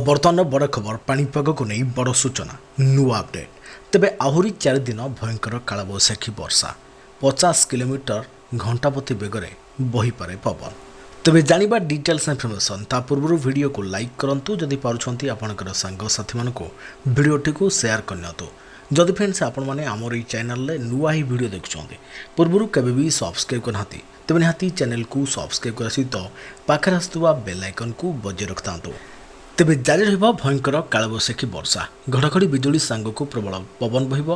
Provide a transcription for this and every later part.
बर्तमान बड़ खबर पाणीपाग को नहीं बड़ सूचना नुआ अपडेट तेबे आहुरी 4 दिन भयंकर कालबैशाखी वर्षा 50 किलोमीटर घंटा प्रति बेगरे बहीपे पवन तेबे जानिबा डिटेल्स इनफॉरमेशन ता पूर्व वीडियो को लाइक करंतु जदि पारुछंती आपनकर सांग साथी मानको वीडियोटी को शेयर करनियतु जदि फ्रेंड्स आपण माने हमर ई चैनल ले नुआ ही वीडियो देखुछंती पूर्व केबे भी सब्सक्राइब करनाती तेबे निहाती चैनल को सब्सक्राइब कर सहित पाखरे आस्तुवा बेल आइकन को बजे रखतांतु तेबे जारी रहिबा भयंकर कालबैशाखी वर्षा घड़घड़ी बिजुली सांगको प्रबल पवन बहिब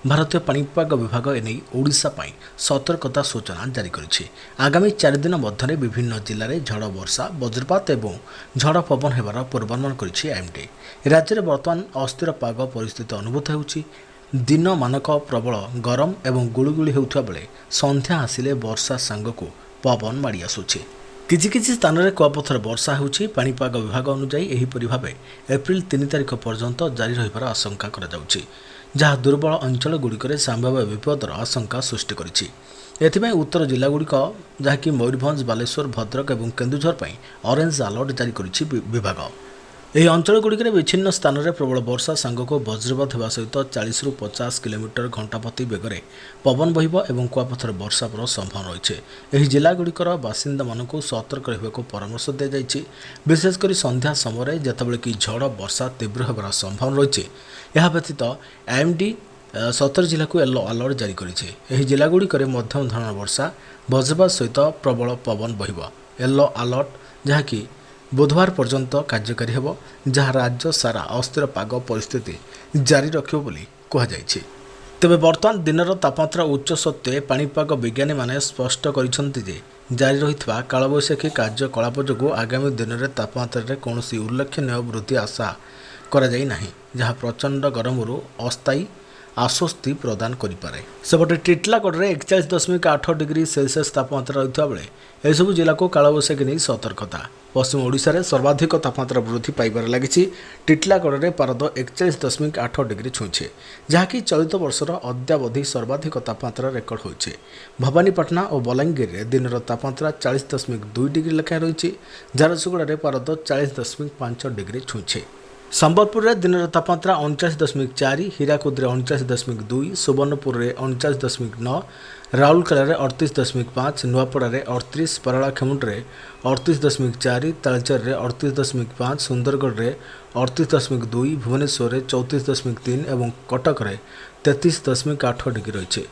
भारतीय पाणीपाग विभाग एने ओडिशा पई सतर्कता सूचना जारी करिछि। आगामी 4 दिन मध्य विभिन्न जिले में झड़ वर्षा वज्रपात एवं झड़ पवन हेबार पूर्वानुमान करिछि आईएमडी। राज्य में वर्तमान अस्थिर पाग परिस्थिति अनुभूत होउछि। दिन मानक प्रबल गरम एवं गुळुगुळी हेउथबा बेले संध्या आसिले वर्षा सांगको पवन माड़ी आसुछि। किछि स्थान में कुआपथर वर्षा होउछि। पाणीपाग विभाग अनुसार एहीपरि भावे एप्रिल 3 तारिख पर्यंत जारी रहिबार आशंका करा जाउछि, जहाँ दुर्बल अंचल गुड़िकरे संभाव्य विपदर आशंका सृष्टि करिछि। एथिପାଇଁ उत्तर जिला गुड़िक जहाँकि मयूरभंज बालेश्वर भद्रक और केन्दुझर पर ऑरेंज अलर्ट जारी करिछि विभाग। ଏହି ଅଞ୍ଚଳ ଗୁଡ଼ିକରେ ବିଚ୍ଛିନ୍ନ ସ୍ଥାନରେ ପ୍ରବଳ ବର୍ଷା ସାଙ୍ଗକୁ ବଜ୍ରପାତ ହେବା ସହିତ 40 ରୁ 50 କିଲୋମିଟର ଘଣ୍ଟା ପ୍ରତି ବେଗରେ ପବନ ବହିବ ଏବଂ କୁଆପଥର ବର୍ଷା ହେବାର ସମ୍ଭାବନା ରହିଛି। ଏହି ଜିଲ୍ଲାଗୁଡ଼ିକର ବାସିନ୍ଦାମାନଙ୍କୁ ସତର୍କ ରହିବାକୁ ପରାମର୍ଶ ଦିଆଯାଇଛି। ବିଶେଷ କରି ସନ୍ଧ୍ୟା ସମୟରେ ଯେତେବେଳେ କି ଝଡ଼ ବର୍ଷା ତୀବ୍ର ହେବାର ସମ୍ଭାବନା ରହିଛି। ଏହା ବ୍ୟତୀତ ଆଇଏମଡି 17 ଜିଲ୍ଲାକୁ ୟେଲୋ ଆଲର୍ଟ ଜାରି କରିଛି। ଏହି ଜିଲ୍ଲାଗୁଡ଼ିକରେ ମଧ୍ୟମ ଧରଣର ବର୍ଷା ବଜ୍ରପାତ ସହିତ ପ୍ରବଳ ପବନ ବହିବ। ୟେଲୋ ଆଲର୍ଟ ଯାହାକି बुधवार पर्यंत कार्यकारी हेब, जहाँ राज्य सारा अस्थिर पाग परिस्थिति जारी रखिब बोली कहुଯାଇଛି। तेबे वर्तमान दिनर तापमात्रा उच्च सत्वे पाणीपाग विज्ञानी माने स्पष्ट करिसंति जे जारी रहितबा कालबैशाखी कार्यकलाप जोगु आगामी दिन में तापमात्रा कौनसी उल्लेखनीय वृद्धि आशा करा जाई नाही, जहाँ प्रचंड गरमरू अस्थायी आश्वस्ति प्रदान करिपारे। सेपटे टिटलागढ़ में 41.8 डिग्री सेल्सियस तापमात्रा रही बेले एसबू जिला को कालबैशाखी नहीं सतर्कता। पश्चिम ओडिशा रे सर्वाधिक तापमात्रा वृद्धि पाइबार लगी। टिटलागढ़ में पारद 41.8 डिग्री छुईछे, जहाँकि चलित वर्षर अद्यावधि सर्वाधिक तापमात्रा रेकर्ड होइछे। भवानीपाटना और बलांगीर में दिन तापमात्रा 40.2 डिग्री लेखाएं रही। झारसुगुड़ा में पारद 40.5 डिग्री छुईछे। संबलपुर में दिन तापमात्रा 39.4, हीराकुद में 39.2, सुवर्णपुर में 39.9, राउरकेला में 38.5, नुआपड़ा में 38, पारालाखेमुंड में 38.4, तालचेर में 38.5, सुंदरगढ़ में 38.2, भुवनेश्वर में 34.3 और कटक में 33.8 डिग्री रही।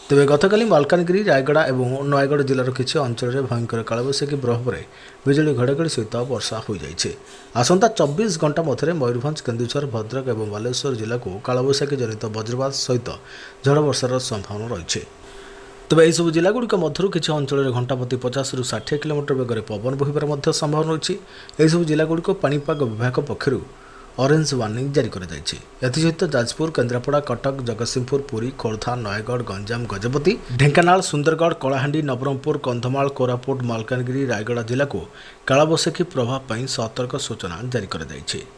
तेबे गतकाली मालकानगिरी रायगड़ा और नयगढ़ जिलार किछि अंचल में भयंकर कालबैशाखी प्रभाव में बिजुली घड़घड़ी सहित वर्षा हो जाइछे। आसंता 24 घंटा मध्य मयूरभंज केन्दुझर भद्रक और बालेश्वर जिला को कालबैशाखी जनित वज्रपात सहित झड़ वर्षार संभावना रही। तेबे यह सब जिलागुड़िक मध्य किछि अंचल में घंटा प्रति 50 ରୁ 60 किलोमीटर बेगर पवन बहिबार मध्य संभावना रही। यह सब जिलागुड़िक पाणीपाग विभाग पक्षर ऑरेंज वार्निंग जारी कर सहित जाजपुर, केन्द्रापड़ा, कटक, जगतसिंहपुर, पुरी, खोर्धा, नयगढ़, गंजाम, गजपति, ढेंकानाल, सुंदरगढ़, कलाहांडी, नवरंगपुर, कंधमाल, कोरापुट, मालकानगिरी, रायगड़ा जिला को कालबैशाखी प्रभाव पर सतर्क सूचना जारी कर